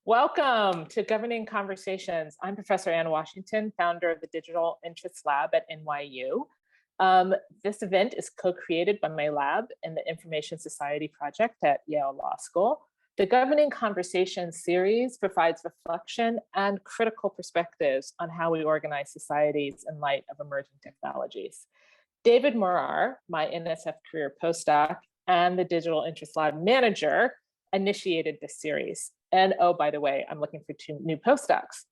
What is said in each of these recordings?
Welcome to Governing Conversations. I'm Professor Ann Washington, founder of the Digital Interests Lab at NYU. This event is co-created by my lab and the Information Society Project at Yale Law School. The Governing Conversations series provides reflection and critical perspectives on how we organize societies in light of emerging technologies. David Morar, my NSF career postdoc and the Digital Interests Lab manager, initiated this series. And oh, by the way, I'm looking for 2 new postdocs.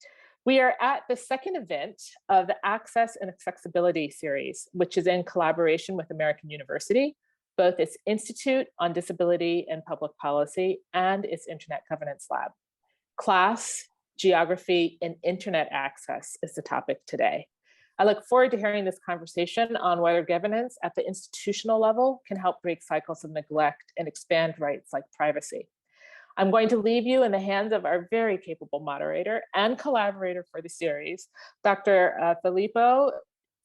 We are at the second event of the Access and Accessibility series, which is in collaboration with American University, both its Institute on Disability and Public Policy and its Internet Governance Lab. Class, geography, and internet access is the topic today. I look forward to hearing this conversation on whether governance at the institutional level can help break cycles of neglect and expand rights like privacy. I'm going to leave you in the hands of our very capable moderator and collaborator for the series, Dr. Filippo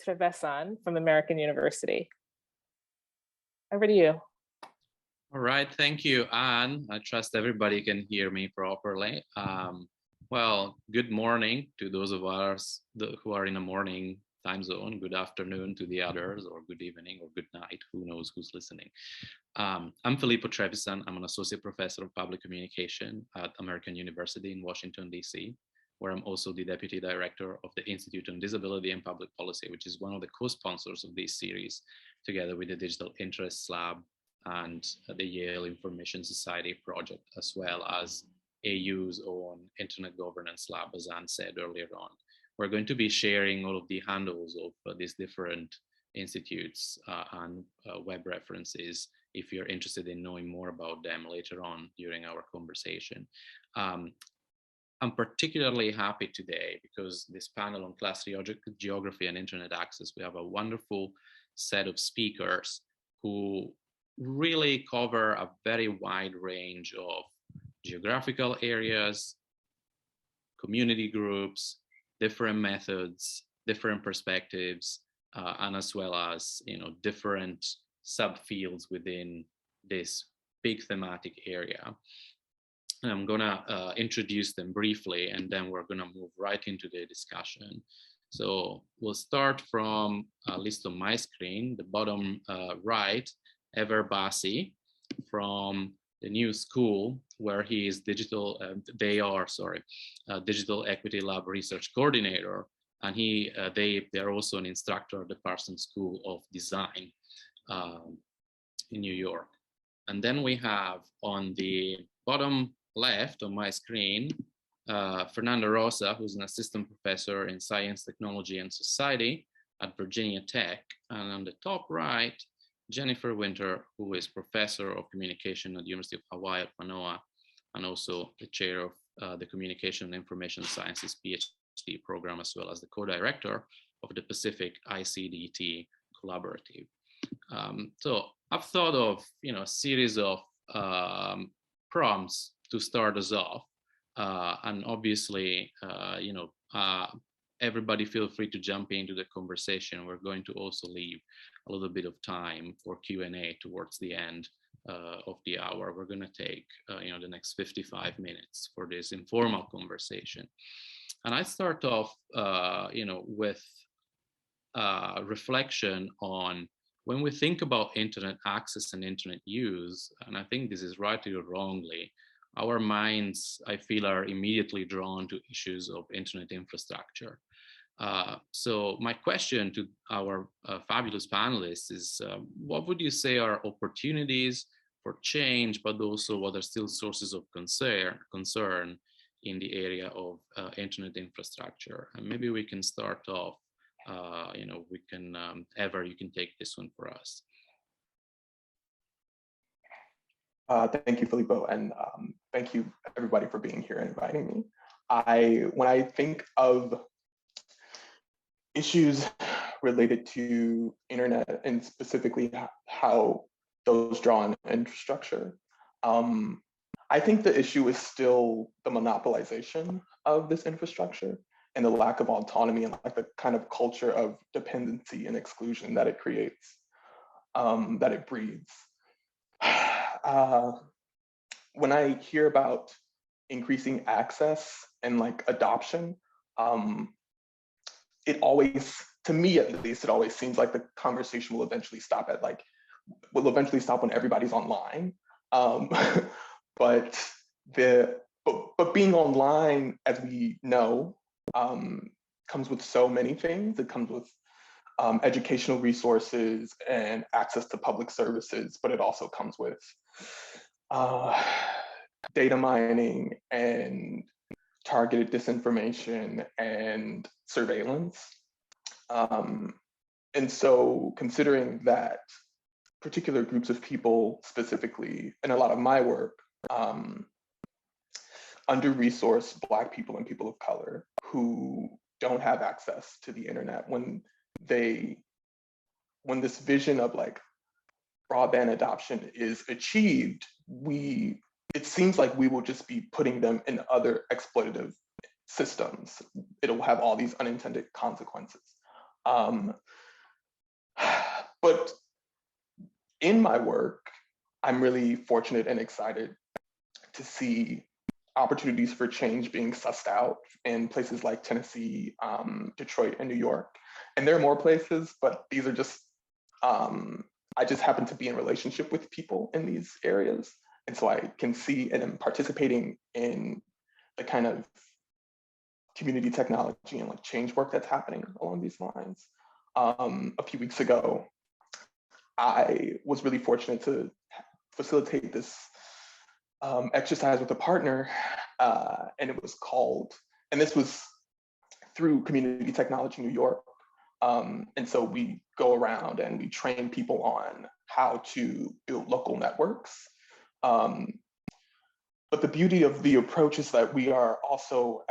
Trevisan from American University. Over to you. All right, thank you, Anne. I trust everybody can hear me properly. Well, good morning to those of us who are in the morning time zone. Good afternoon to the others, or good evening, or good night. Who knows who's listening? I'm Filippo Trevisan. I'm an associate professor of public communication at American University in Washington, D.C., where I'm also the deputy director of the Institute on Disability and Public Policy, which is one of the co-sponsors of this series, together with the Digital Interests Lab and the Yale Information Society project, as well as AU's own Internet Governance Lab, as Anne said earlier on. We're going to be sharing all of the handles of these different institutes and web references if you're interested in knowing more about them later on during our conversation. I'm particularly happy today because this panel on class geography and internet access, we have a wonderful set of speakers who really cover a very wide range of geographical areas, community groups, different methods, different perspectives, and as well as different subfields within this big thematic area. And I'm gonna introduce them briefly, and then we're gonna move right into the discussion. So we'll start from a list on my screen, the bottom right, Ever Bassi from the new school where he is Digital Equity Lab Research Coordinator, and they're also an instructor at the Parsons School of Design in New York. And then we have on the bottom left on my screen, Fernando Rosa, who's an assistant professor in Science, Technology, and Society at Virginia Tech. And on the top right, Jennifer Winter, who is professor of communication at the University of Hawaii at Manoa, and also the chair of the Communication and Information Sciences PhD program, as well as the co-director of the Pacific ICDT Collaborative. So I've thought of a series of prompts to start us off, and obviously everybody feel free to jump into the conversation. We're going to also leave a little bit of time for Q&A towards the end of the hour. We're going to take the next 55 minutes for this informal conversation. And I start off with reflection on when we think about internet access and internet use, and I think this is rightly or wrongly, our minds, I feel, are immediately drawn to issues of internet infrastructure. So my question to our fabulous panelists is, what would you say are opportunities for change, but also what are still sources of concern in the area of internet infrastructure? And maybe we can start off, Ever, you can take this one for us. Thank you, Filippo, and thank you everybody for being here and inviting me. When I think of issues related to internet and specifically how those draw on infrastructure, I think the issue is still the monopolization of this infrastructure and the lack of autonomy and like the kind of culture of dependency and exclusion that it creates, that it breeds. When I hear about increasing access and like adoption, it always, to me at least, it always seems like the conversation will eventually stop at like, will eventually stop when everybody's online. But being online, as we know, comes with so many things. It comes with educational resources and access to public services, but it also comes with data mining and targeted disinformation and surveillance. And so considering that particular groups of people specifically, and a lot of my work, under-resourced Black people and people of color who don't have access to the internet, when this vision of like broadband adoption is achieved, it seems like we will just be putting them in other exploitative systems. It'll have all these unintended consequences. But in my work, I'm really fortunate and excited to see opportunities for change being sussed out in places like Tennessee, Detroit, and New York. And there are more places, but these are just, I just happen to be in relationship with people in these areas. And so I can see and am participating in the kind of community technology and like change work that's happening along these lines. A few weeks ago, I was really fortunate to facilitate this exercise with a partner, and it was called, and this was through Community Technology New York. And so we go around and we train people on how to build local networks. But the beauty of the approach is that we are also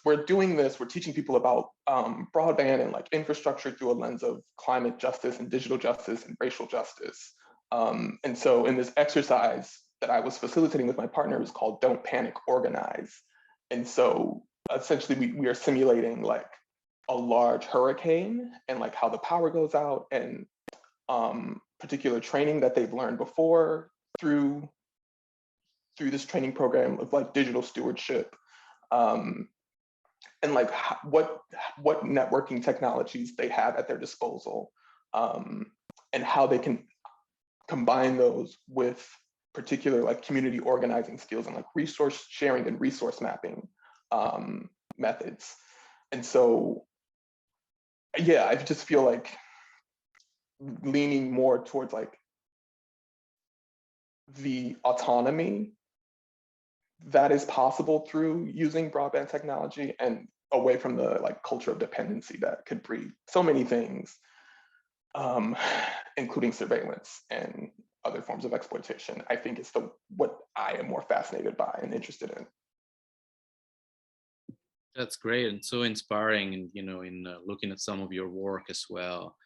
we're doing this, we're teaching people about broadband and like infrastructure through a lens of climate justice and digital justice and racial justice. And so in this exercise that I was facilitating with my partner is called Don't Panic, Organize. And so essentially we are simulating like a large hurricane and like how the power goes out, and particular training that they've learned before through this training program of like digital stewardship, and like what networking technologies they have at their disposal, and how they can combine those with particular like community organizing skills and like resource sharing and resource mapping methods. And so, yeah, I just feel like leaning more towards like the autonomy that is possible through using broadband technology, and away from the like culture of dependency that could breed so many things, including surveillance and other forms of exploitation. I think it's what I am more fascinated by and interested in. That's great and so inspiring, and in looking at some of your work as well,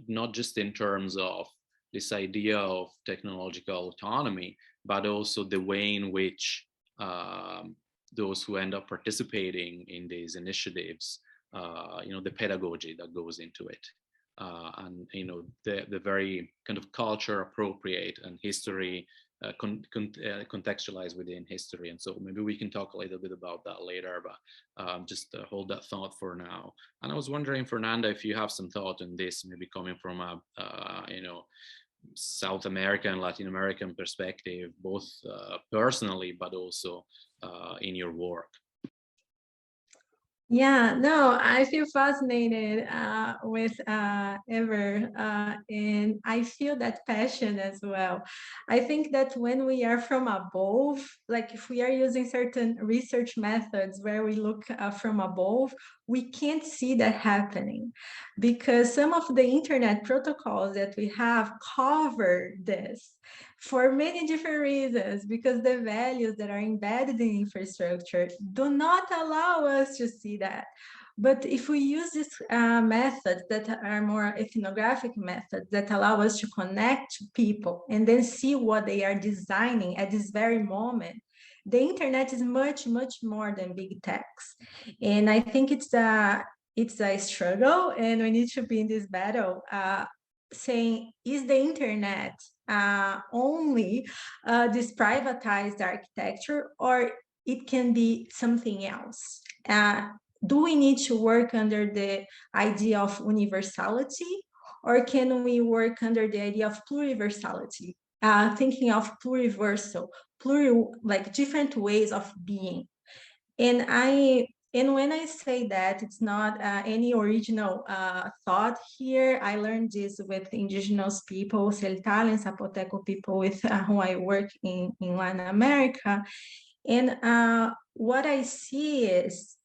not just in terms of this idea of technological autonomy, but also the way in which those who end up participating in these initiatives, the pedagogy that goes into it, and the very kind of culture appropriate and history contextualized within history. And so maybe we can talk a little bit about that later, but just hold that thought for now. And I was wondering, Fernanda, if you have some thought on this, maybe coming from a South American, Latin American perspective, both personally, but also in your work. Yeah, no, I feel fascinated with Ever, and I feel that passion as well. I think that when we are from above, like if we are using certain research methods where we look from above, we can't see that happening, because some of the internet protocols that we have cover this for many different reasons, because the values that are embedded in infrastructure do not allow us to see that. But if we use these methods that are more ethnographic methods that allow us to connect to people and then see what they are designing at this very moment, the internet is much, much more than big techs. And I think it's a struggle, and we need to be in this battle saying, is the internet only this privatized architecture, or it can be something else. Do we need to work under the idea of universality, or can we work under the idea of pluriversality? Thinking of pluriversal, like different ways of being. And when I say that, it's not any original thought here. I learned this with indigenous people, Celtal and Zapoteco people with who I work in Latin America. And what I see is,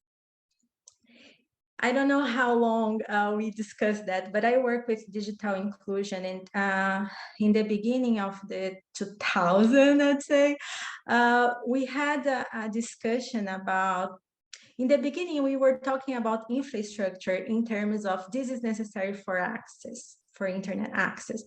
I don't know how long we discussed that, but I work with digital inclusion, and in the beginning of the 2000, I'd say, we had a discussion about, in the beginning, we were talking about infrastructure in terms of this is necessary for access, for internet access.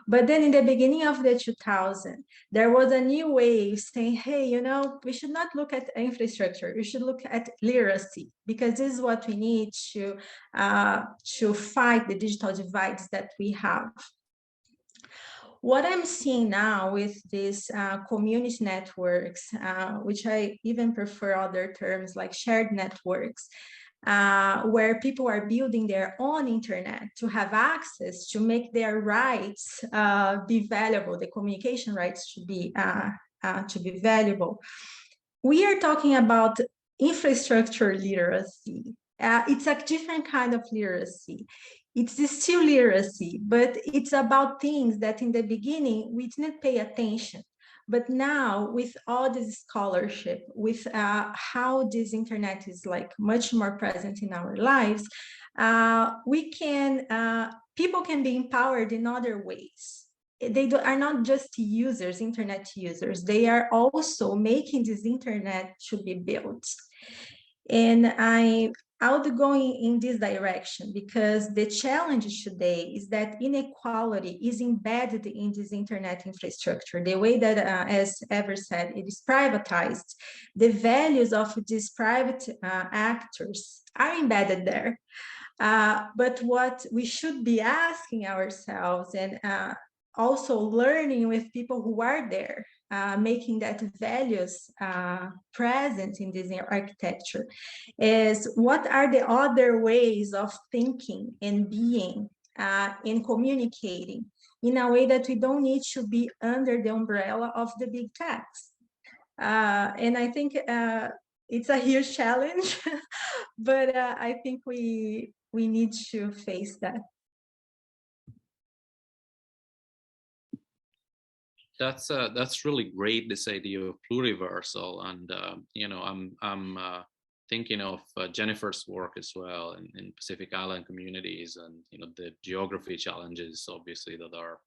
But then in the beginning of the 2000, there was a new wave saying, hey, you know, we should not look at infrastructure, we should look at literacy, because this is what we need to fight the digital divides that we have. What I'm seeing now with these community networks, which I even prefer other terms like shared networks, where people are building their own internet to have access, to make their rights be valuable, the communication rights to be valuable. We are talking about infrastructure literacy. It's a different kind of literacy. It's still literacy, but it's about things that in the beginning we didn't pay attention. But now with all this scholarship, with how this internet is like much more present in our lives, people can be empowered in other ways. They are not just users, internet users, they are also making this internet to be built. And I'll be going in this direction, because the challenge today is that inequality is embedded in this internet infrastructure. The way that, as Ever said, it is privatized. The values of these private actors are embedded there. But what we should be asking ourselves, and also learning with people who are there, making that values present in this architecture, is what are the other ways of thinking and being and communicating in a way that we don't need to be under the umbrella of the big techs. And I think it's a huge challenge, but I think we need to face that. That's really great, this idea of pluriversal, and you know, I'm thinking of Jennifer's work as well in Pacific Island communities, and you know, the geography challenges obviously that are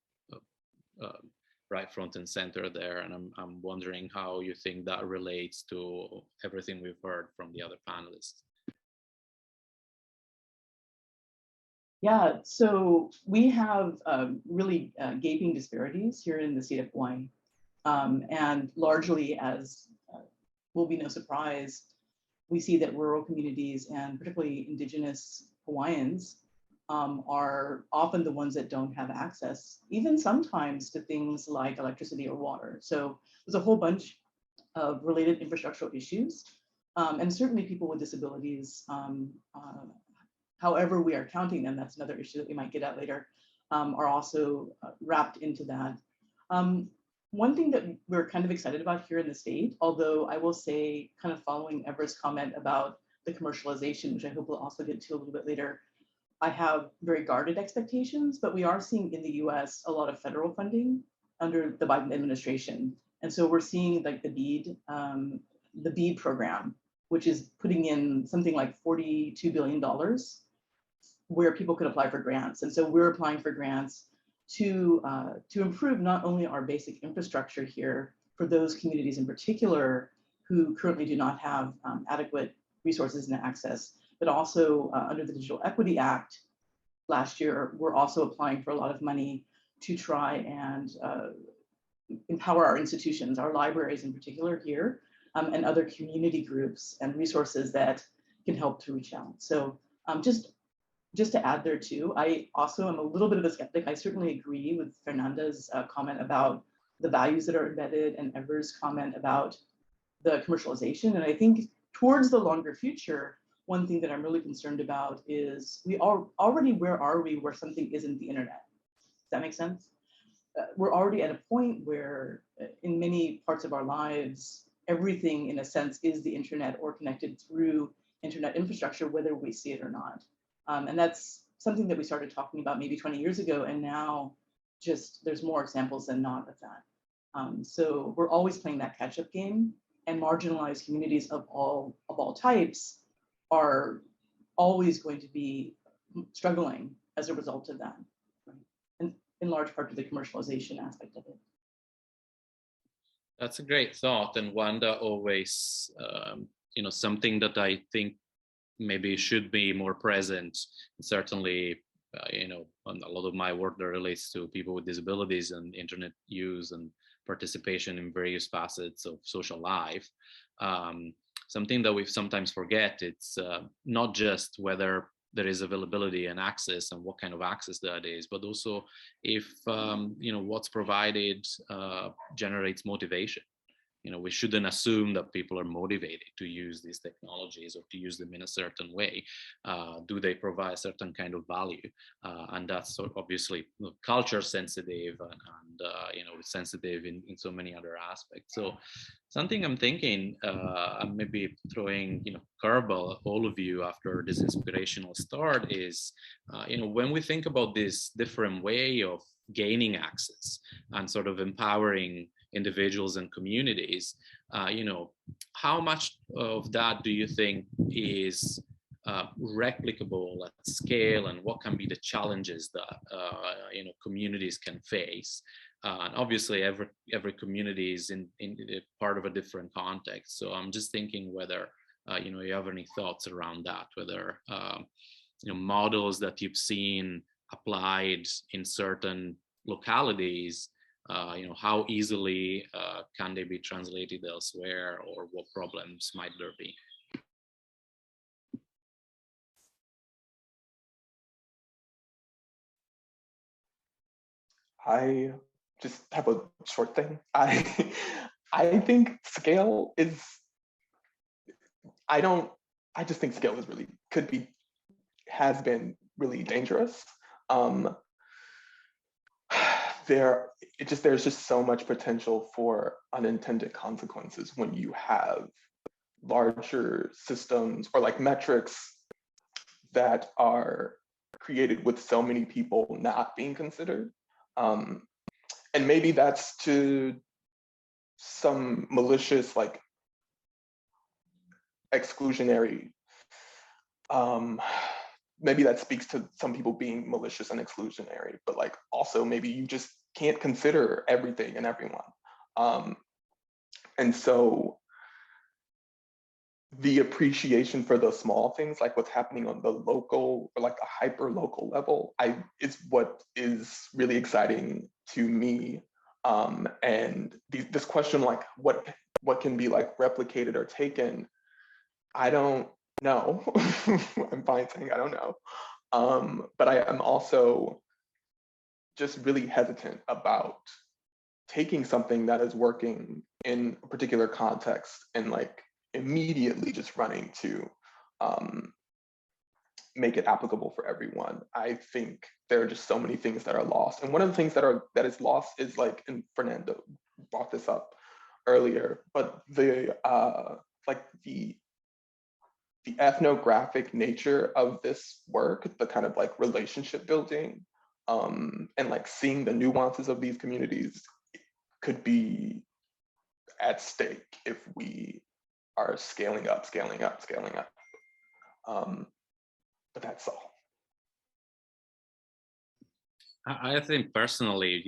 right front and center there, and I'm wondering how you think that relates to everything we've heard from the other panelists. Yeah, so we have really gaping disparities here in the state of Hawaii. And largely, as will be no surprise, we see that rural communities and particularly indigenous Hawaiians are often the ones that don't have access, even sometimes to things like electricity or water. So there's a whole bunch of related infrastructural issues. And certainly people with disabilities, however we are counting them, that's another issue that we might get at later, are also wrapped into that. One thing that we're kind of excited about here in the state, although I will say, kind of following Ever's comment about the commercialization, which I hope we'll also get to a little bit later, I have very guarded expectations, but we are seeing in the US a lot of federal funding under the Biden administration. And so we're seeing like the BEAD program, which is putting in something like $42 billion where people could apply for grants. And so we're applying for grants to improve not only our basic infrastructure here for those communities in particular who currently do not have adequate resources and access, but also under the Digital Equity Act last year, we're also applying for a lot of money to try and empower our institutions, our libraries in particular here, and other community groups and resources that can help to reach out. So just to add there too, I also am a little bit of a skeptic. I certainly agree with Fernanda's comment about the values that are embedded and Ever's comment about the commercialization. And I think towards the longer future, one thing that I'm really concerned about is we are already, where are we where something isn't the internet? Does that make sense? We're already at a point where in many parts of our lives, everything in a sense is the internet or connected through internet infrastructure, whether we see it or not. And that's something that we started talking about maybe 20 years ago, and now just there's more examples than not of that. So we're always playing that catch-up game, and marginalized communities of all types are always going to be struggling as a result of that, right? And in large part to the commercialization aspect of it. That's a great thought, and one that always, something that I think maybe should be more present. Certainly, a lot of my work that relates to people with disabilities and internet use and participation in various facets of social life. Something that we sometimes forget, it's not just whether there is availability and access and what kind of access that is, but also if what's provided generates motivation. We shouldn't assume that people are motivated to use these technologies or to use them in a certain way. Do they provide a certain kind of value? And that's obviously culture sensitive and sensitive in so many other aspects. So something I'm thinking, I'm maybe throwing curveball at all of you after this inspirational start is, when we think about this different way of gaining access and sort of empowering individuals and communities, how much of that do you think is replicable at scale, and what can be the challenges that communities can face? And obviously, every community is in part of a different context. So I'm just thinking whether you have any thoughts around that, whether models that you've seen applied in certain localities, how easily can they be translated elsewhere, or what problems might there be? I just have a short thing. I think scale is, I just think scale is has been really dangerous. There's just so much potential for unintended consequences when you have larger systems or like metrics that are created with so many people not being considered. And maybe that's to some malicious, like exclusionary, maybe that speaks to some people being malicious and exclusionary, but like also maybe you just can't consider everything and everyone. And so the appreciation for those small things, like what's happening on the local or like a hyper local level, is what is really exciting to me. And this question, like what can be like replicated or taken, I don't know. I'm fine saying I don't know. But I am also just really hesitant about taking something that is working in a particular context and like immediately just running to make it applicable for everyone. I think there are just so many things that are lost. And one of the things that is lost is like, and Fernando brought this up earlier, but the ethnographic nature of this work, the kind of like relationship building, and like seeing the nuances of these communities could be at stake if we are scaling up. But that's all. I think personally,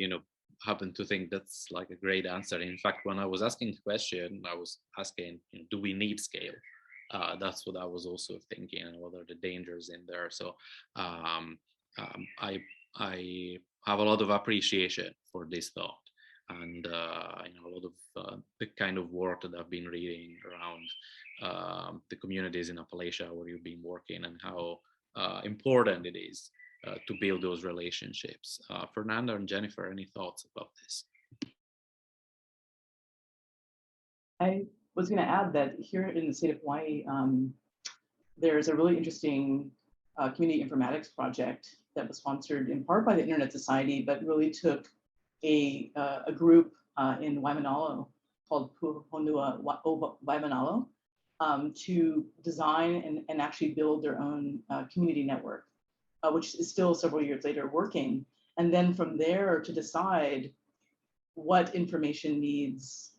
happen to think that's like a great answer. In fact, when I was asking the question, I was asking, do we need scale? That's what I was also thinking, and what are the dangers in there. So I have a lot of appreciation for this thought, and a lot of the kind of work that I've been reading around the communities in Appalachia where you've been working, and how important it is to build those relationships. Fernando and Jennifer, any thoughts about this? was going to add that here in the state of Hawaii, there's a really interesting community informatics project that was sponsored in part by the Internet Society, but really took a group in Waimanalo called Puhonua Waimanalo to design and actually build their own community network, which is still several years later working. And then from there to decide what information needs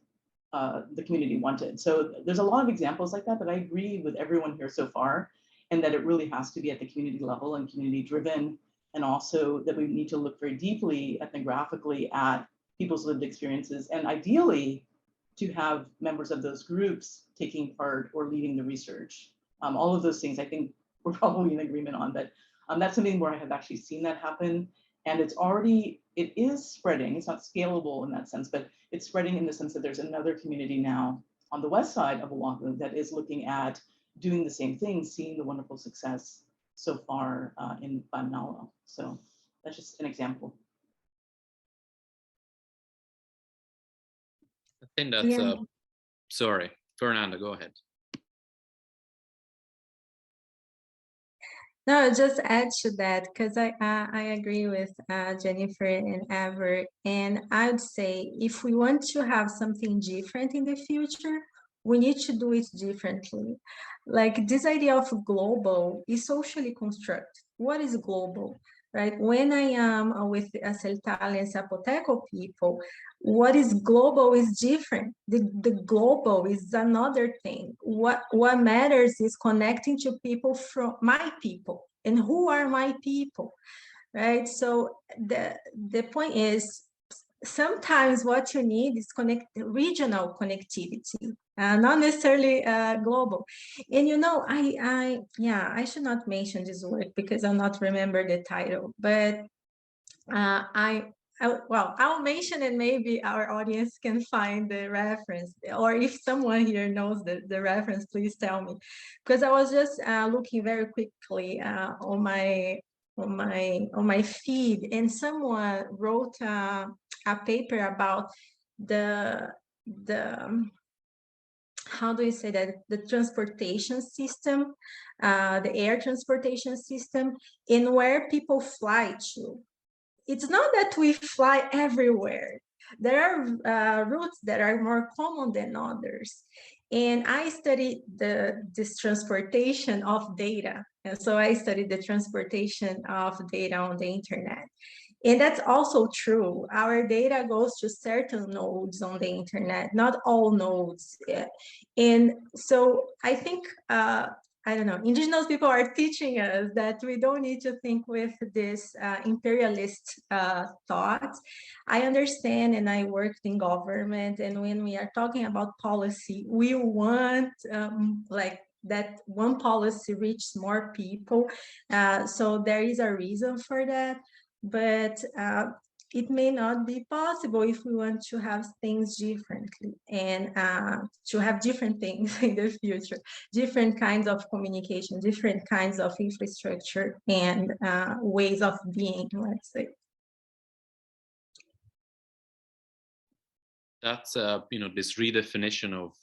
the community wanted. So there's a lot of examples like that, but I agree with everyone here so far, and that it really has to be at the community level and community driven, and also that we need to look very deeply ethnographically at people's lived experiences, and ideally to have members of those groups taking part or leading the research. All of those things I think we're probably in agreement on, but that's something where I have actually seen that happen. And it is spreading. It's not scalable in that sense, but it's spreading in the sense that there's another community now on the west side of Oahu that is looking at doing the same thing, seeing the wonderful success so far in Waimanalo. So that's just an example. I think that's, sorry, Fernanda, go ahead. No, just add to that, because I agree with Jennifer and Ever, and I would say if we want to have something different in the future, we need to do it differently. Like this idea of global is socially constructed. What is global, right? When I am with Celtal and Zapoteco people, what is global is different. The global is another thing. What matters is connecting to people from my people. And who are my people, right? So the point is, sometimes what you need is regional connectivity, not necessarily global. And you know, I should not mention this work because I'll not remember the title, but well, I'll mention it. Maybe our audience can find the reference, or if someone here knows the reference, please tell me, because I was just looking very quickly on my feed, and someone wrote a paper about the how do you say that, the transportation system, the air transportation system, and where people fly to. It's not that we fly everywhere. There are routes that are more common than others. And I studied this transportation of data. And so I studied the transportation of data on the internet. And that's also true. Our data goes to certain nodes on the internet, not all nodes. And so I think, I don't know, indigenous people are teaching us that we don't need to think with this imperialist thought. I understand, and I worked in government, and when we are talking about policy, we want like that one policy reaches more people. So there is a reason for that, but it may not be possible if we want to have things differently, and to have different things in the future, different kinds of communication, different kinds of infrastructure, and ways of being, let's say. That's this redefinition of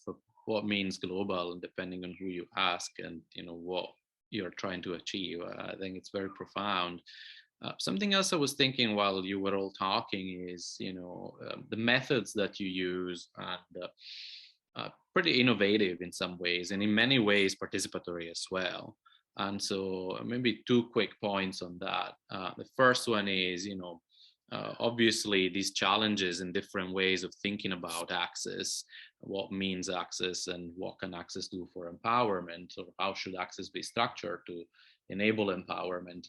what means global, and depending on who you ask, and what you're trying to achieve. I think it's very profound. Something else I was thinking while you were all talking is, the methods that you use, and pretty innovative in some ways, and in many ways participatory as well. And so maybe two quick points on that. The first one is, obviously these challenges and different ways of thinking about access, what means access, and what can access do for empowerment, or how should access be structured to enable empowerment.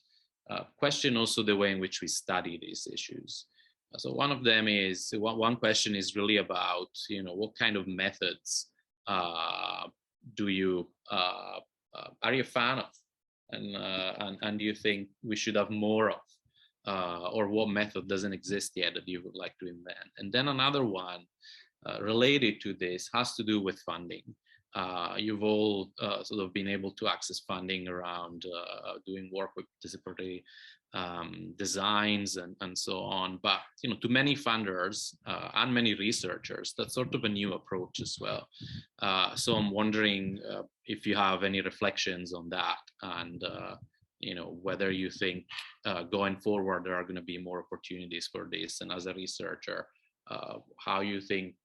Question also the way in which we study these issues. So one of them is, one question is really about, what kind of methods do you are you a fan of, and do you think we should have more of, or what method doesn't exist yet that you would like to invent? And then another one related to this has to do with funding. you've all sort of been able to access funding around doing work with participatory designs and so on. But to many funders and many researchers, that's sort of a new approach as well. So I'm wondering if you have any reflections on that, and whether you think going forward there are going to be more opportunities for this, and as a researcher, how you think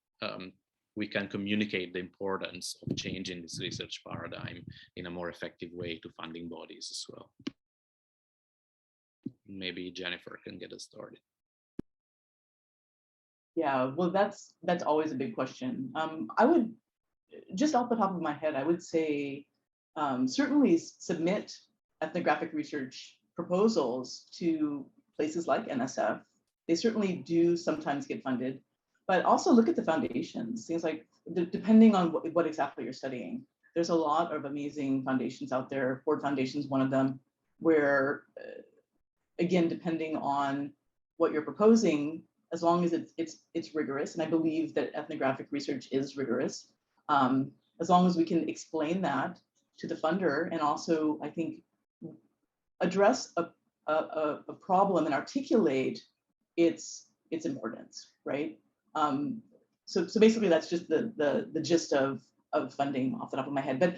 we can communicate the importance of changing this research paradigm in a more effective way to funding bodies as well. Maybe Jennifer can get us started. Yeah, well, that's always a big question. I would, just off the top of my head, I would say certainly submit ethnographic research proposals to places like NSF. They certainly do sometimes get funded, but also look at the foundations, things like, depending on what exactly you're studying. There's a lot of amazing foundations out there. Ford Foundation is one of them, where, again, depending on what you're proposing, as long as it's rigorous, and I believe that ethnographic research is rigorous, as long as we can explain that to the funder, and also, I think, address a problem and articulate its importance, right? So basically, that's just the gist of funding off the top of my head. But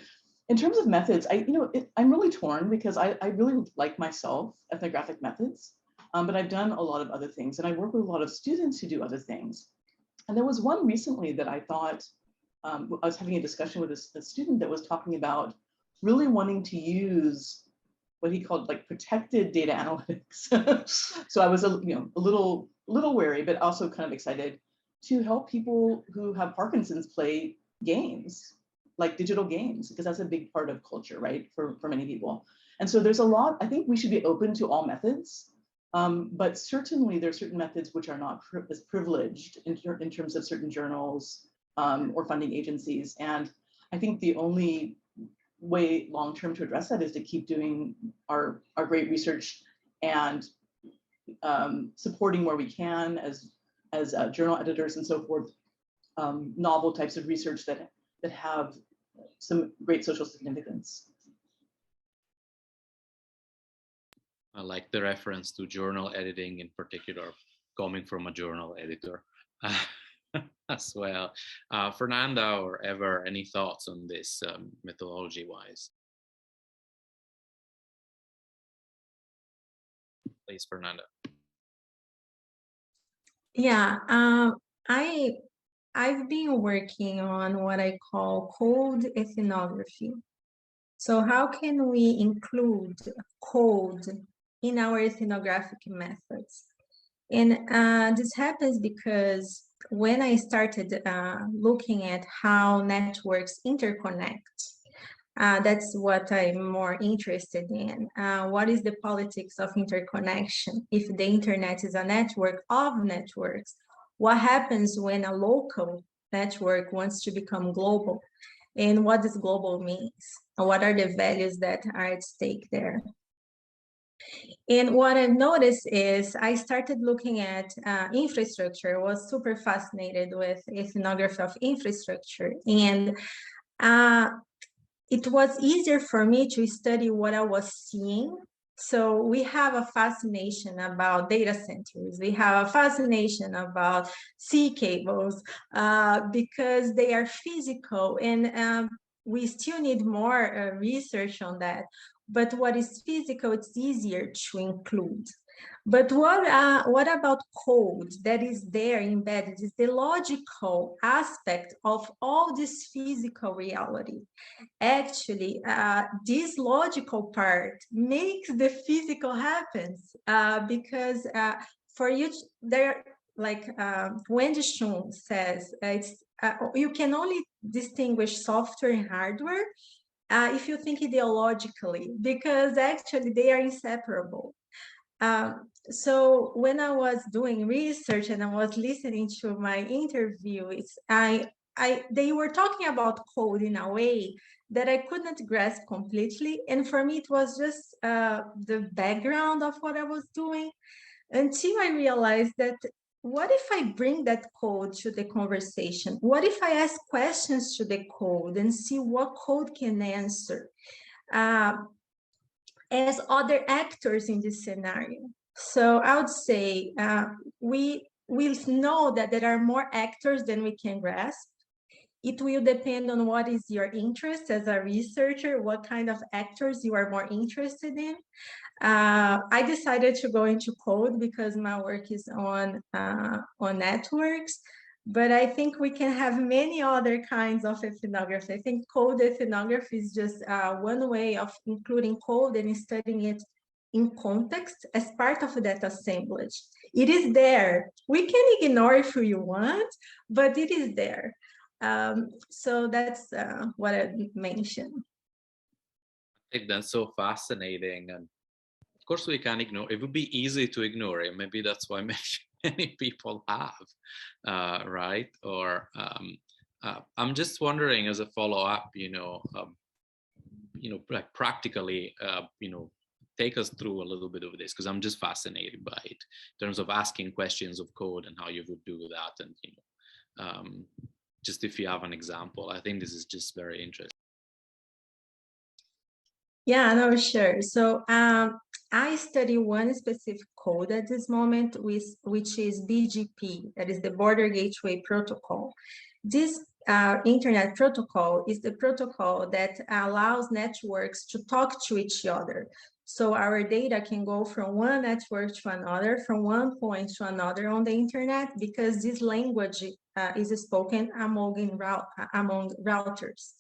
in terms of methods, I'm really torn, because I really like myself ethnographic methods, but I've done a lot of other things, and I work with a lot of students who do other things. And there was one recently that I thought, I was having a discussion with a student that was talking about really wanting to use what he called like protected data analytics. So I was a little wary, but also kind of excited to help people who have Parkinson's play games, like digital games, because that's a big part of culture, right, for many people. And so there's a lot, I think we should be open to all methods, but certainly there are certain methods which are not as privileged in terms of certain journals or funding agencies. And I think the only way long-term to address that is to keep doing our great research and supporting where we can as journal editors and so forth, novel types of research that have some great social significance. I like the reference to journal editing in particular, coming from a journal editor as well. Fernanda or Ever, any thoughts on this methodology-wise? Please, Fernanda. Yeah, I've been working on what I call code ethnography. So how can we include code in our ethnographic methods? And this happens because when I started looking at how networks interconnect, that's what I'm more interested in. What is the politics of interconnection? If the internet is a network of networks, what happens when a local network wants to become global? And what does global mean? What are the values that are at stake there? And what I've noticed is I started looking at infrastructure, was super fascinated with ethnography of infrastructure. And it was easier for me to study what I was seeing. So we have a fascination about data centers. We have a fascination about sea cables because they are physical, and we still need more research on that. But what is physical, it's easier to include. But what about code that is there embedded is the logical aspect of all this physical reality. Actually, this logical part makes the physical happen because for you, there, like Wendy Schum says, you can only distinguish software and hardware if you think ideologically, because actually they are inseparable. So when I was doing research and I was listening to my interviews, they were talking about code in a way that I couldn't grasp completely. And for me, it was just the background of what I was doing until I realized that what if I bring that code to the conversation? What if I ask questions to the code and see what code can answer as other actors in this scenario? So I would say we know that there are more actors than we can grasp. It will depend on what is your interest as a researcher, what kind of actors you are more interested in. I decided to go into code because my work is on networks, but I think we can have many other kinds of ethnography. I think code ethnography is just one way of including code and studying it in context as part of that assemblage. It is there. We can ignore if you want, but it is there. So that's what I mentioned. I think that's so fascinating. And of course we can ignore, it would be easy to ignore it. Maybe that's why many people have, right? Or I'm just wondering as a follow-up, like practically, take us through a little bit of this, because I'm just fascinated by it in terms of asking questions of code and how you would do that. And, just if you have an example, I think this is just very interesting. Yeah, no, sure. So I study one specific code at this moment, which is BGP, that is the Border Gateway Protocol. This internet protocol is the protocol that allows networks to talk to each other. So our data can go from one network to another, from one point to another on the internet, because this language is spoken among routers.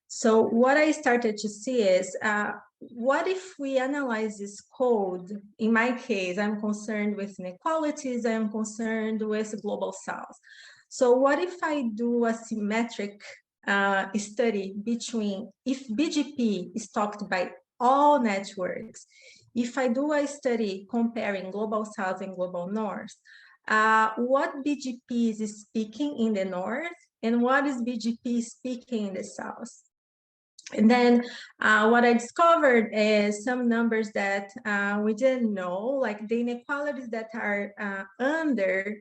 So what I started to see is, what if we analyze this code? In my case, I'm concerned with inequalities, I'm concerned with global south. So what if I do a symmetric study between, if BGP is talked by all networks, if I do a study comparing global south and global north, what BGP is speaking in the north and what is BGP speaking in the south? And then what I discovered is some numbers that we didn't know, like the inequalities that are under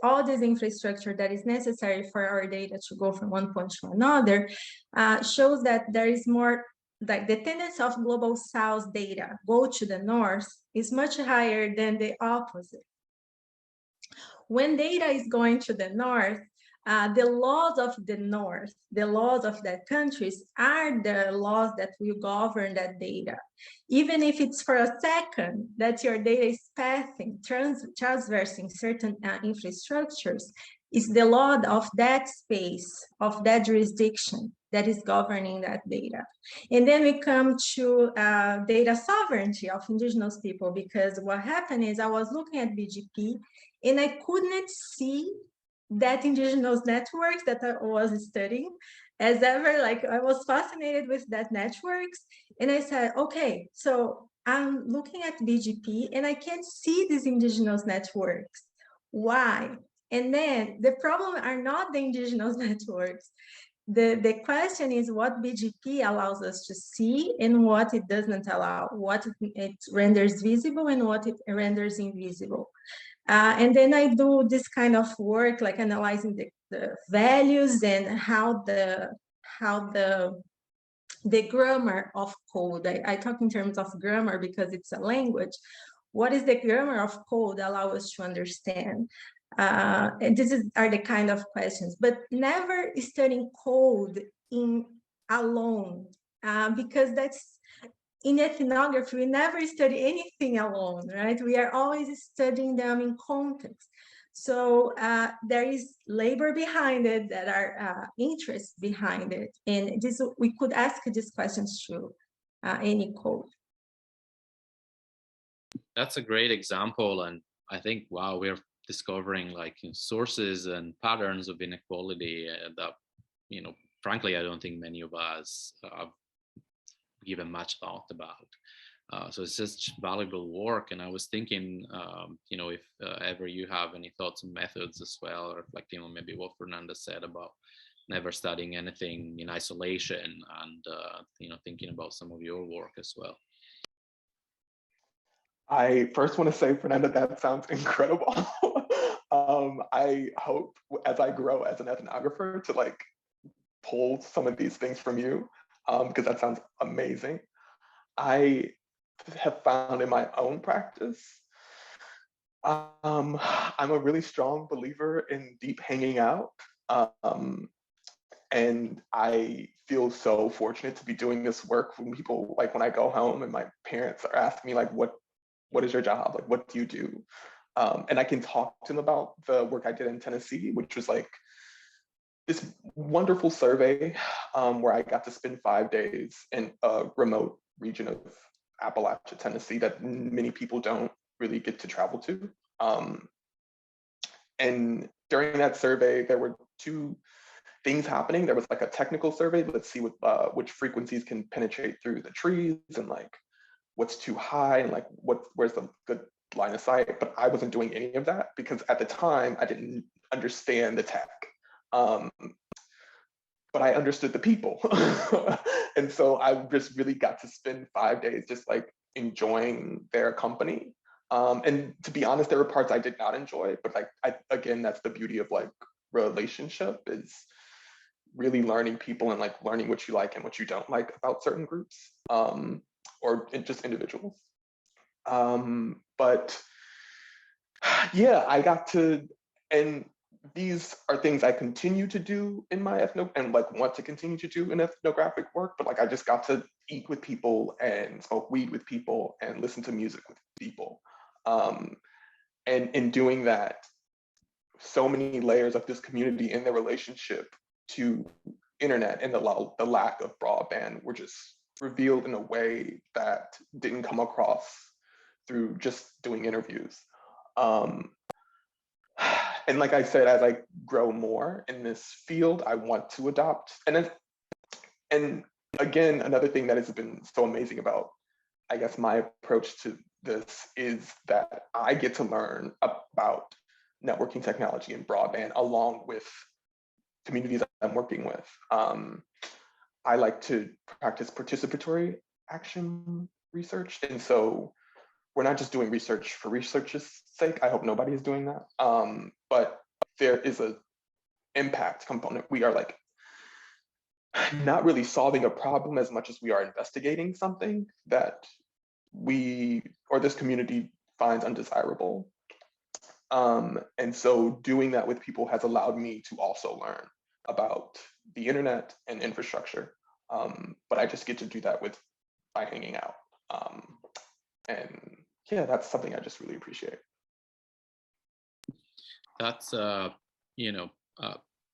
all this infrastructure that is necessary for our data to go from one point to another, shows that there is more, like the tendency of global south data go to the north is much higher than the opposite. When data is going to the north, the laws of the north, the laws of that countries are the laws that will govern that data. Even if it's for a second that your data is passing, traversing certain infrastructures, it's the law of that space, of that jurisdiction that is governing that data. And then we come to data sovereignty of indigenous people, because what happened is I was looking at BGP and I couldn't see that indigenous networks that I was studying as ever. Like, I was fascinated with that networks, and I said, okay, so I'm looking at BGP and I can't see these indigenous networks. Why? And then the problem are not the indigenous networks. The question is what BGP allows us to see and what it doesn't allow, what it renders visible and what it renders invisible. And then I do this kind of work, like analyzing the values and how the grammar of code. I talk in terms of grammar because it's a language. What is the grammar of code allow us to understand? And are the kind of questions, but never studying code alone, because that's, in ethnography, we never study anything alone, right? We are always studying them in context. So there is labor behind it, that are interests behind it. And we could ask these questions through any code. That's a great example. And I think, wow, we're discovering like sources and patterns of inequality that, frankly, I don't think many of us have given much thought about. So it's just valuable work. And I was thinking, if ever you have any thoughts and methods as well, reflecting on maybe what Fernanda said about never studying anything in isolation, and thinking about some of your work as well. I first want to say, Fernanda, that sounds incredible. I hope as I grow as an ethnographer to like pull some of these things from you, because that sounds amazing. I have found in my own practice, I'm a really strong believer in deep hanging out. And I feel so fortunate to be doing this work when people, like when I go home and my parents are asking me like, what is your job? Like, what do you do? And I can talk to them about the work I did in Tennessee, which was like this wonderful survey where I got to spend 5 days in a remote region of Appalachia, Tennessee that many people don't really get to travel to. And during that survey, there were two things happening. There was like a technical survey, let's see which frequencies can penetrate through the trees and like what's too high and like where's the good line of sight. But I wasn't doing any of that because at the time I didn't understand the tech. But I understood the people. And so I just really got to spend 5 days just like enjoying their company. And to be honest, there were parts I did not enjoy, but like, again, that's the beauty of like relationship, is really learning people and like learning what you like and what you don't like about certain groups, or just individuals. But yeah, I got to, and these are things I continue to do in my and like want to continue to do in ethnographic work, but like I just got to eat with people and smoke weed with people and listen to music with people. And in doing that, so many layers of this community and their relationship to internet and the lack of broadband were just revealed in a way that didn't come across through just doing interviews. And like I said, as I grow more in this field, I want to adopt. And again, another thing that has been so amazing about, I guess, my approach to this is that I get to learn about networking technology and broadband along with communities I'm working with. I like to practice participatory action research. And so we're not just doing research for research's sake. I hope nobody is doing that. But there is an impact component. We are like not really solving a problem as much as we are investigating something that we or this community finds undesirable. And so doing that with people has allowed me to also learn about the internet and infrastructure. But I just get to do that by hanging out. And yeah, that's something I just really appreciate. That's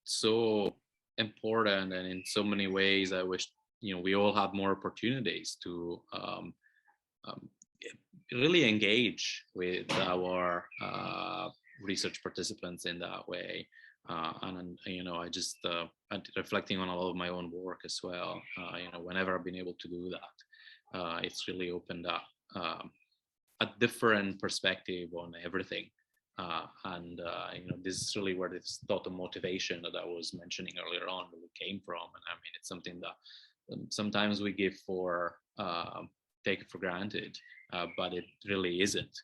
so important, and in so many ways, I wish we all had more opportunities to really engage with our research participants in that way. And I just reflecting on a lot of my own work as well. Whenever I've been able to do that, it's really opened up a different perspective on everything. And this is really where this thought of motivation that I was mentioning earlier on really came from. And I mean, it's something that sometimes we take it for granted, but it really isn't.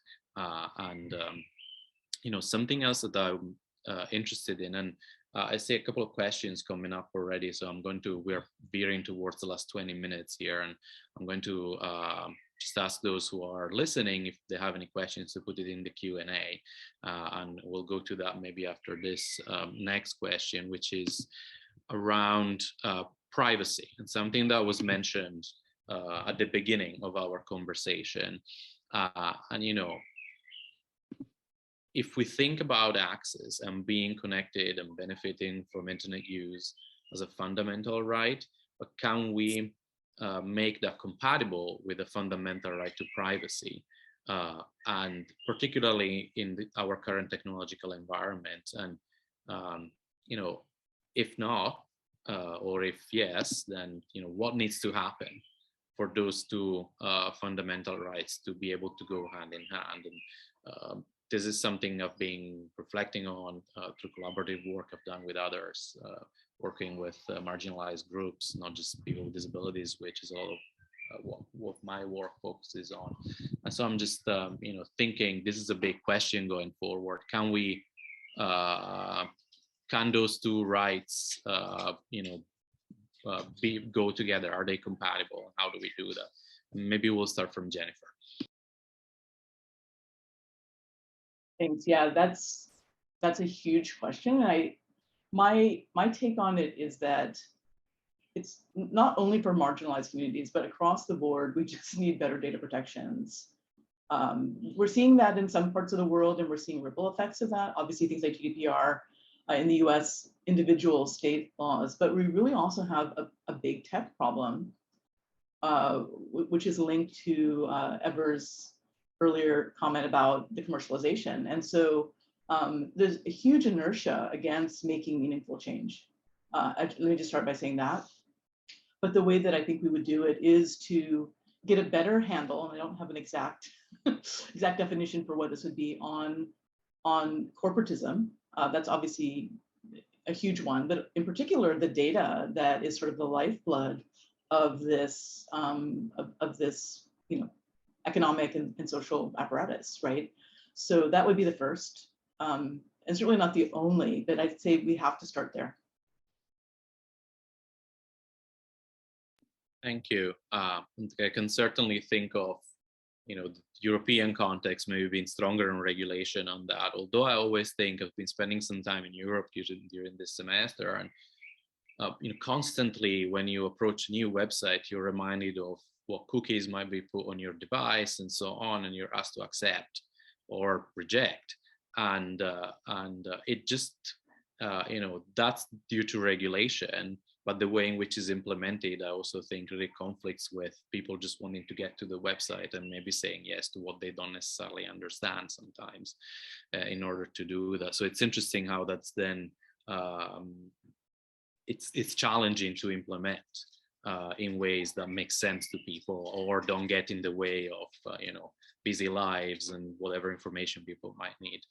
Something else that I'm interested in, and I see a couple of questions coming up already, so we're veering towards the last 20 minutes here, and I'm going to just ask those who are listening if they have any questions to put it in the Q&A, and we'll go to that maybe after this next question, which is around privacy, and something that was mentioned at the beginning of our conversation. If we think about access and being connected and benefiting from internet use as a fundamental right, but can we make that compatible with a fundamental right to privacy, and particularly in our current technological environment? And if not, or if yes, then what needs to happen for those two fundamental rights to be able to go hand in hand? And this is something I've been reflecting on through collaborative work I've done with others, working with marginalized groups, not just people with disabilities, which is all of what my work focuses on. And so I'm just, thinking this is a big question going forward. Can we can those two rights, go together? Are they compatible? How do we do that? Maybe we'll start from Jennifer. Thanks. Yeah, that's a huge question. My take on it is that it's not only for marginalized communities, but across the board, we just need better data protections. We're seeing that in some parts of the world, and we're seeing ripple effects of that. Obviously, things like GDPR in the US, individual state laws, but we really also have a big tech problem, which is linked to Ever's earlier comment about the commercialization. And so there's a huge inertia against making meaningful change. Let me just start by saying that. But the way that I think we would do it is to get a better handle, and I don't have an exact definition for what this would be, on corporatism. That's obviously a huge one, but in particular, the data that is sort of the lifeblood of this economic and social apparatus, right? So that would be the first, and certainly not the only, but I'd say we have to start there. Thank you. I can certainly think of, the European context maybe being stronger in regulation on that. Although I always think I've been spending some time in Europe during this semester, and constantly when you approach a new website, you're reminded of what cookies might be put on your device and so on, and you're asked to accept or reject, and it just that's due to regulation. But the way in which it's implemented, I also think really conflicts with people just wanting to get to the website and maybe saying yes to what they don't necessarily understand sometimes in order to do that. So it's interesting how that's then, it's challenging to implement in ways that make sense to people or don't get in the way of, busy lives and whatever information people might need.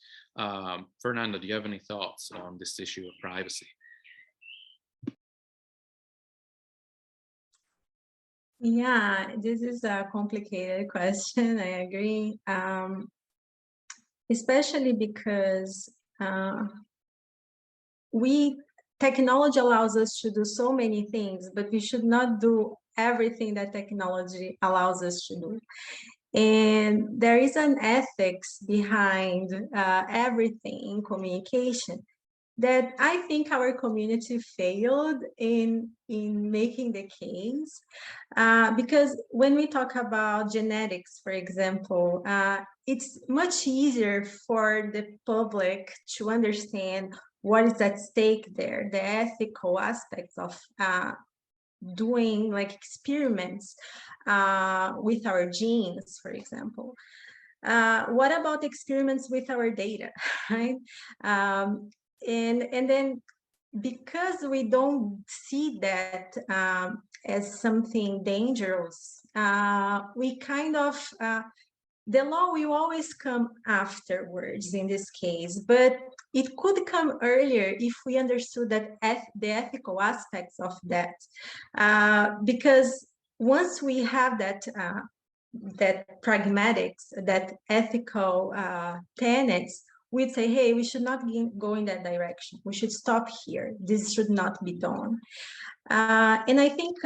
Fernanda, do you have any thoughts on this issue of privacy? Yeah, this is a complicated question, I agree. Especially because technology allows us to do so many things, but we should not do everything that technology allows us to do. And there is an ethics behind everything in communication that I think our community failed in making the case. Because when we talk about genetics, for example, it's much easier for the public to understand what is at stake there, the ethical aspects of doing like experiments with our genes, for example. What about experiments with our data, right? And then because we don't see that as something dangerous, we kind of, the law will always come afterwards in this case, but it could come earlier if we understood that the ethical aspects of that. Because once we have that pragmatics, that ethical tenets, we'd say, hey, we should not go in that direction. We should stop here. This should not be done. And I think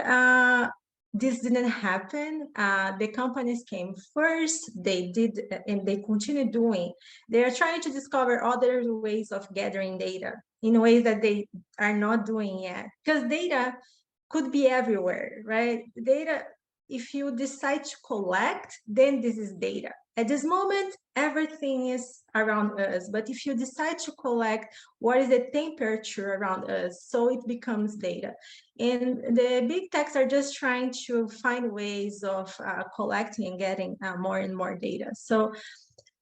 this didn't happen. The companies came first. They did, and they continue doing. They are trying to discover other ways of gathering data in ways that they are not doing yet. Because data could be everywhere, right? Data, if you decide to collect, then this is data. At this moment, everything is around us. But if you decide to collect, what is the temperature around us? So it becomes data. And the big techs are just trying to find ways of collecting and getting more and more data. So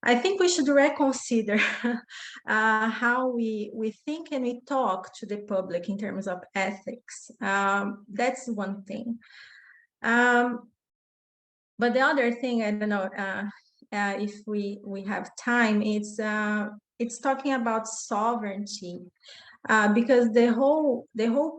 I think we should reconsider how we think and we talk to the public in terms of ethics. That's one thing. But the other thing, I don't know if we have time, it's talking about sovereignty. Because the whole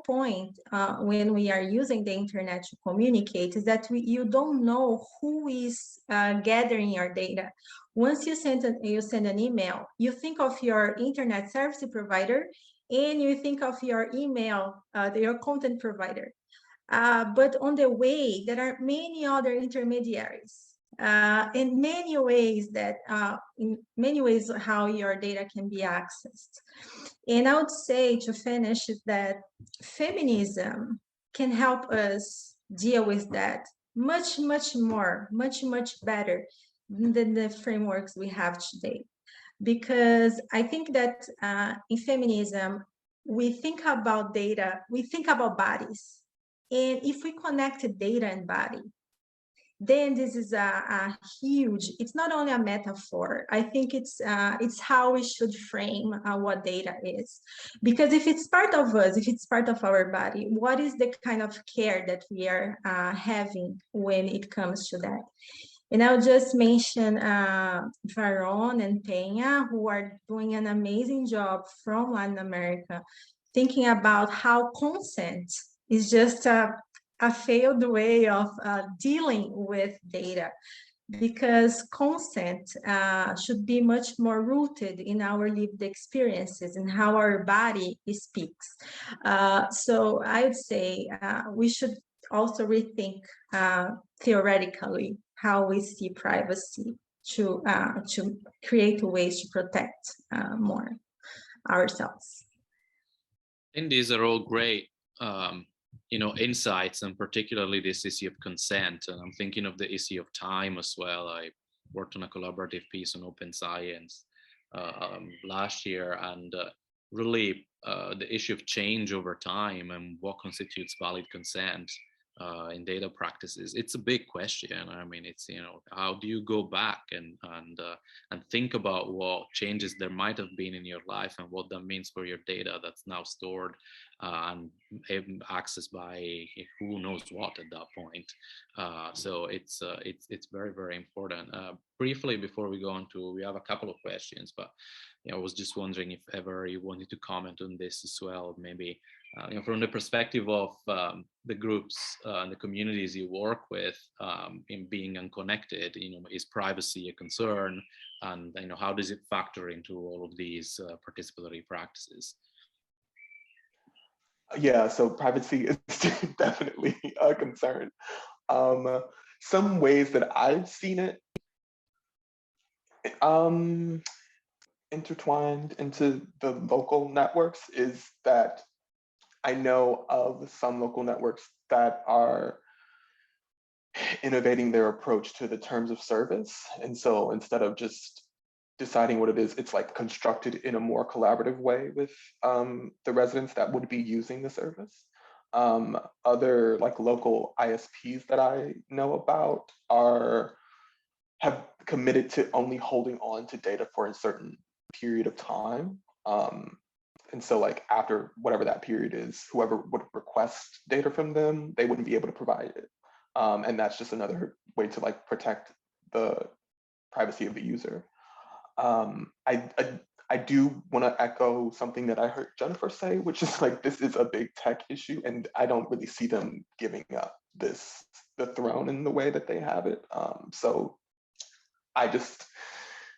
point when we are using the internet to communicate is that you don't know who is gathering your data. Once you send an email, you think of your internet service provider and you think of your email, your content provider. But on the way, there are many other intermediaries. In many ways how your data can be accessed. And I would say, to finish, that feminism can help us deal with that much better than the frameworks we have today. Because I think that in feminism, we think about data, we think about bodies. And if we connect data and body, then this is a huge, it's not only a metaphor. I think it's how we should frame what data is. Because if it's part of us, if it's part of our body, what is the kind of care that we are having when it comes to that? And I'll just mention Varon and Peña, who are doing an amazing job from Latin America, thinking about how consent is just a failed way of dealing with data, because consent should be much more rooted in our lived experiences and how our body speaks. So I would say we should also rethink theoretically how we see privacy to create ways to protect more ourselves. And these are all great insights, and particularly this issue of consent. And I'm thinking of the issue of time as well. I worked on a collaborative piece on open science last year, and really the issue of change over time and what constitutes valid consent in data practices. It's a big question. I mean, it's, how do you go back and think about what changes there might have been in your life and what that means for your data that's now stored and accessed by who knows what at that point. So it's very, very important. Briefly, before we go on to, we have a couple of questions, but I was just wondering if ever you wanted to comment on this as well, maybe from the perspective of the groups and the communities you work with, in being unconnected, is privacy a concern, and how does it factor into all of these participatory practices? Yeah, so privacy is definitely a concern. Some ways that I've seen it intertwined into the local networks is that I know of some local networks that are innovating their approach to the terms of service. And so instead of just deciding what it is, it's like constructed in a more collaborative way with the residents that would be using the service. Other like local ISPs that I know about have committed to only holding on to data for a certain period of time. And so like after whatever that period is, whoever would request data from them, they wouldn't be able to provide it. And that's just another way to like protect the privacy of the user. I do want to echo something that I heard Jennifer say, which is like, this is a big tech issue, and I don't really see them giving up the throne in the way that they have it. So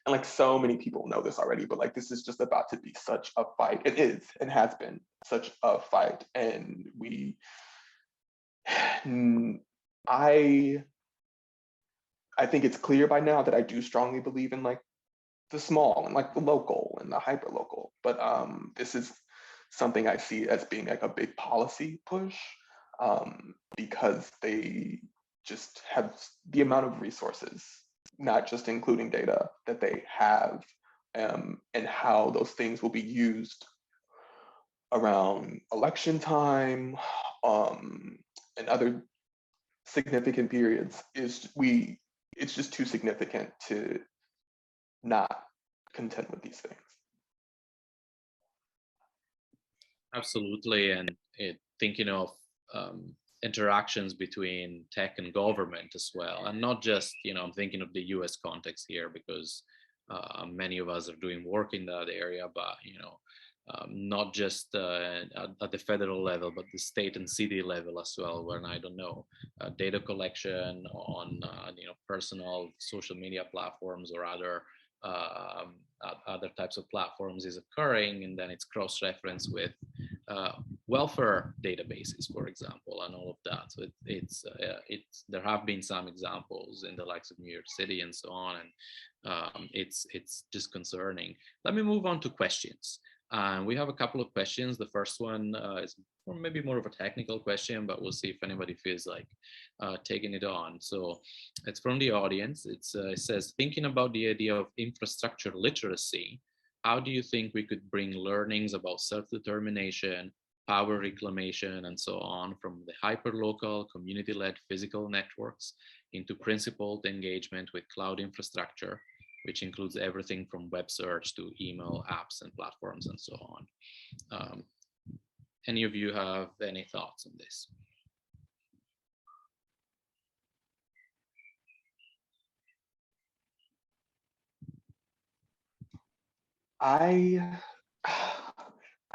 and like so many people know this already, but like this is just about to be such a fight. It is and has been such a fight. And I think it's clear by now that I do strongly believe in like the small and like the local and the hyper local. But this is something I see as being like a big policy push because they just have the amount of resources, not just including data, that they have, and how those things will be used around election time and other significant periods it's just too significant to not contend with these things. Absolutely, and thinking of interactions between tech and government as well, and not just, I'm thinking of the US context here because many of us are doing work in that area, but not just at the federal level, but the state and city level as well, when I don't know, data collection on personal social media platforms or other types of platforms is occurring, and then it's cross-referenced with welfare databases, for example, and all of that. So there have been some examples in the likes of New York City and so on, and it's just concerning. Let me move on to questions. We have a couple of questions. The first one is maybe more of a technical question, but we'll see if anybody feels like taking it on. So it's from the audience. It says, thinking about the idea of infrastructure literacy, how do you think we could bring learnings about self-determination, power reclamation, and so on from the hyperlocal, community-led physical networks into principled engagement with cloud infrastructure, which includes everything from web search to email, apps, and platforms, and so on. Any of you have any thoughts on this? I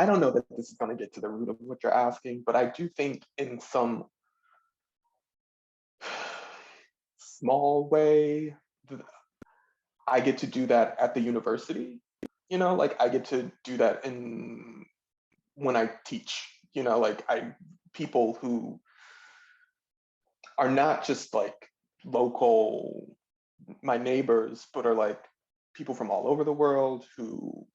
don't know that this is going to get to the root of what you're asking, but I do think in some small way, I get to do that at the university, like I get to do that when I teach, like people who are not just like local, my neighbors, but are like people from all over the world who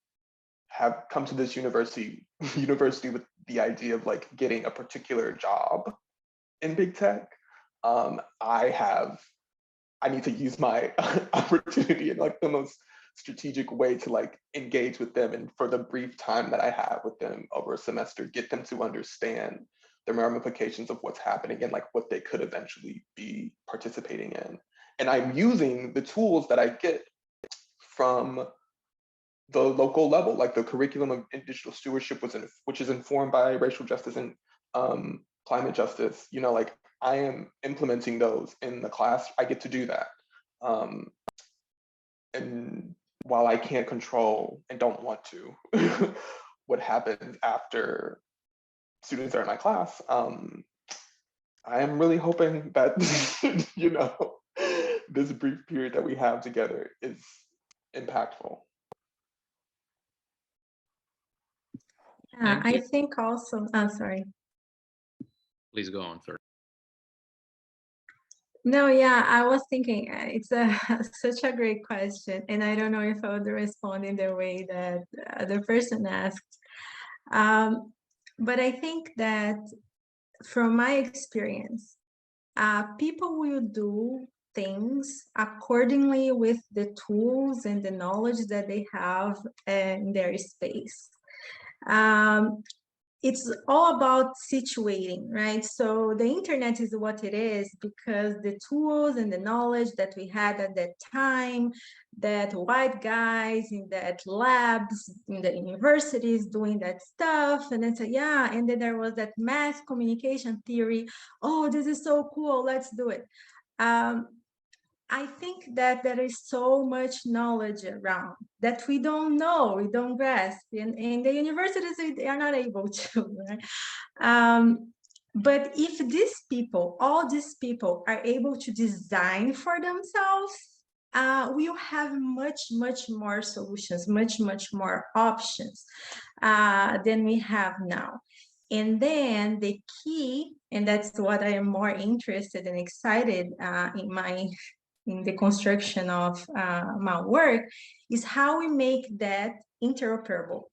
have come to this university with the idea of like getting a particular job in big tech. I need to use my opportunity in like the most strategic way to like engage with them, and for the brief time that I have with them over a semester, get them to understand the ramifications of what's happening and like what they could eventually be participating in. And I'm using the tools that I get from the local level, like the curriculum in digital stewardship which is informed by racial justice and climate justice, like I am implementing those in the class. I get to do that. And while I can't control and don't want to what happens after students are in my class, I am really hoping that, this brief period that we have together is impactful. I think also, sorry. Please go on first. No, yeah, I was thinking it's such a great question, and I don't know if I would respond in the way that the person asked. But I think that from my experience, people will do things accordingly with the tools and the knowledge that they have in their space. It's all about situating, right? So the internet is what it is because the tools and the knowledge that we had at that time, that white guys in that labs, in the universities doing that stuff. And then, yeah, and then there was that mass communication theory. Oh, this is so cool, let's do it. I think that there is so much knowledge around that we don't know, we don't grasp. In the universities, they are not able to. Right? But if these people, all these people are able to design for themselves, we'll have much more solutions, much more options than we have now. And then the key, and that's what I am more interested and excited in the construction of my work, is how we make that interoperable.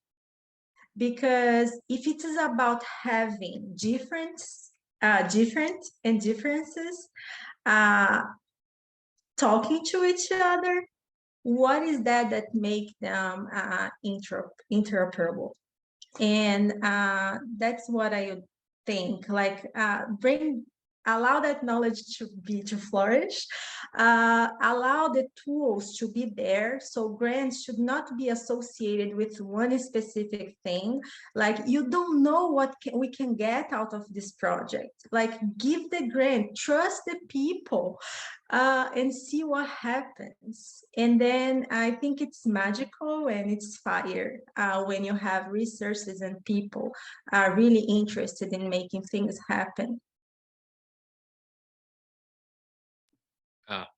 Because if it is about having different and differences talking to each other, what is that make them interoperable? And that's what I think, like allow that knowledge to flourish, allow the tools to be there. So grants should not be associated with one specific thing. Like, you don't know what we can get out of this project. Like, give the grant, trust the people, and see what happens. And then I think it's magical and it's fire when you have resources and people are really interested in making things happen.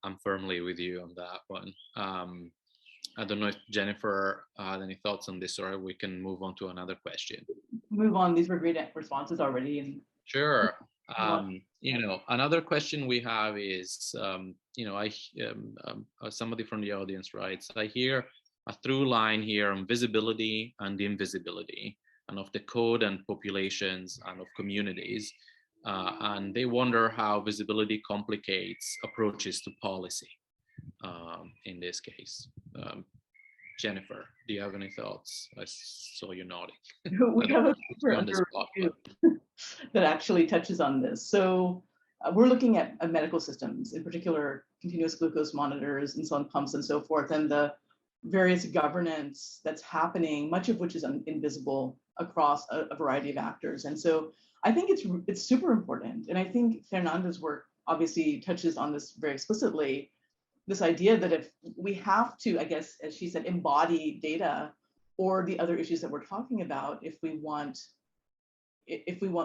I'm firmly with you on that one. I don't know if Jennifer had any thoughts on this, or we can move on to another question. Move on. These were great responses already. And sure. Another question we have is, somebody from the audience writes, I hear a through line here on visibility and invisibility, and of the code and populations and of communities. And they wonder how visibility complicates approaches to policy in this case. Jennifer, do you have any thoughts? I saw you nodding. We have a paper under review that actually touches on this. So we're looking at medical systems, in particular, continuous glucose monitors, insulin pumps, and so forth, and the various governance that's happening, much of which is invisible across a variety of actors. And so I think it's super important. And I think Fernanda's work obviously touches on this very explicitly, this idea that if we have to, I guess, as she said, embody data or the other issues that we're talking about, if we want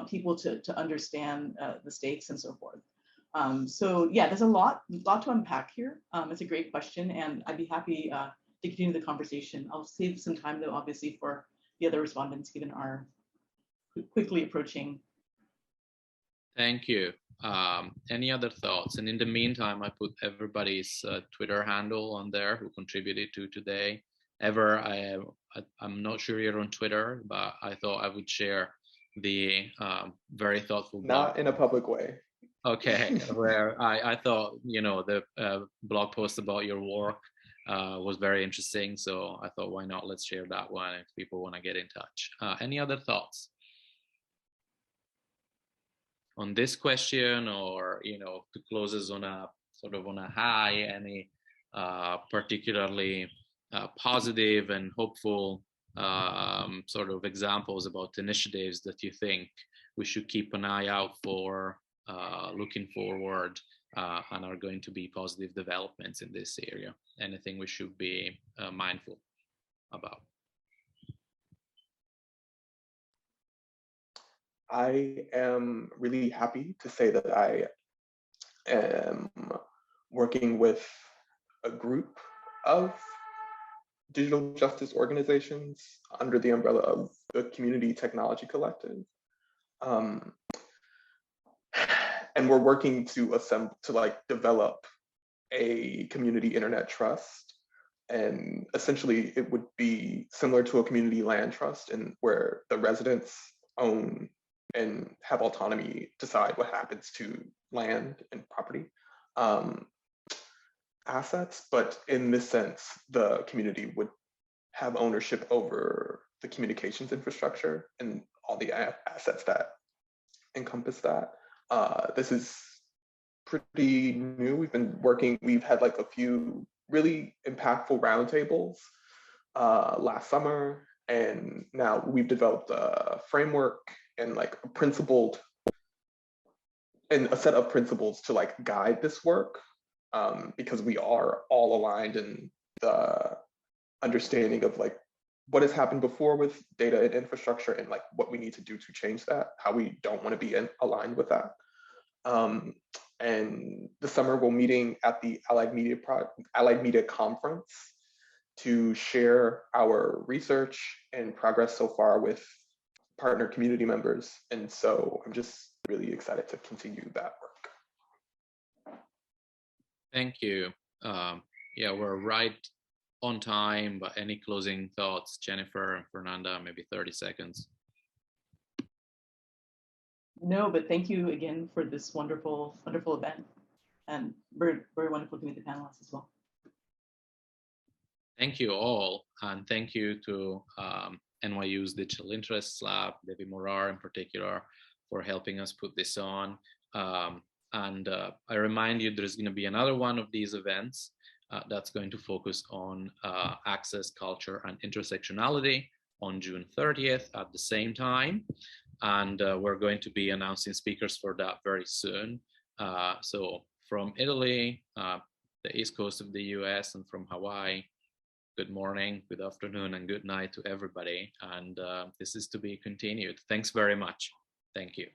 people to understand the stakes and so forth. So yeah, there's a lot to unpack here. It's a great question, and I'd be happy to continue the conversation. I'll save some time though, obviously, for the other respondents, given our quickly approaching. Thank you. Any other thoughts? And in the meantime, I put everybody's Twitter handle on there who contributed to today. Ever, I'm not sure you're on Twitter, but I thought I would share the very thoughtful blog. Not in a public way. Okay, where I thought, the blog post about your work was very interesting. So I thought, why not? Let's share that one if people want to get in touch. Any other thoughts on this question, or to close us on a sort of on a high? Any particularly positive and hopeful sort of examples about initiatives that you think we should keep an eye out for looking forward and are going to be positive developments in this area? Anything we should be mindful about? I am really happy to say that I am working with a group of digital justice organizations under the umbrella of the Community Technology Collective. And we're working to develop a community internet trust. And essentially it would be similar to a community land trust, and where the residents own and have autonomy, decide what happens to land and property assets. But in this sense, the community would have ownership over the communications infrastructure and all the assets that encompass that. This is pretty new. We've had like a few really impactful roundtables last summer, and now we've developed a framework and like a set of principles to like guide this work, because we are all aligned in the understanding of like what has happened before with data and infrastructure, and like what we need to do to change that, how we don't want to be aligned with that. And this summer we're meeting at the Allied Media Conference to share our research and progress so far with partner community members. And so I'm just really excited to continue that work. Thank you. Yeah, we're right on time, but any closing thoughts, Jennifer and Fernanda, maybe 30 seconds. No, but thank you again for this wonderful, wonderful event, and very, very wonderful to meet the panelists as well. Thank you all, and thank you to NYU's Digital Interests Lab, David Morar in particular, for helping us put this on. And I remind you, there's going to be another one of these events that's going to focus on access, culture, and intersectionality on June 30th at the same time. And we're going to be announcing speakers for that very soon. So from Italy, the East Coast of the US, and from Hawaii, good morning, good afternoon, and good night to everybody. And this is to be continued. Thanks very much. Thank you.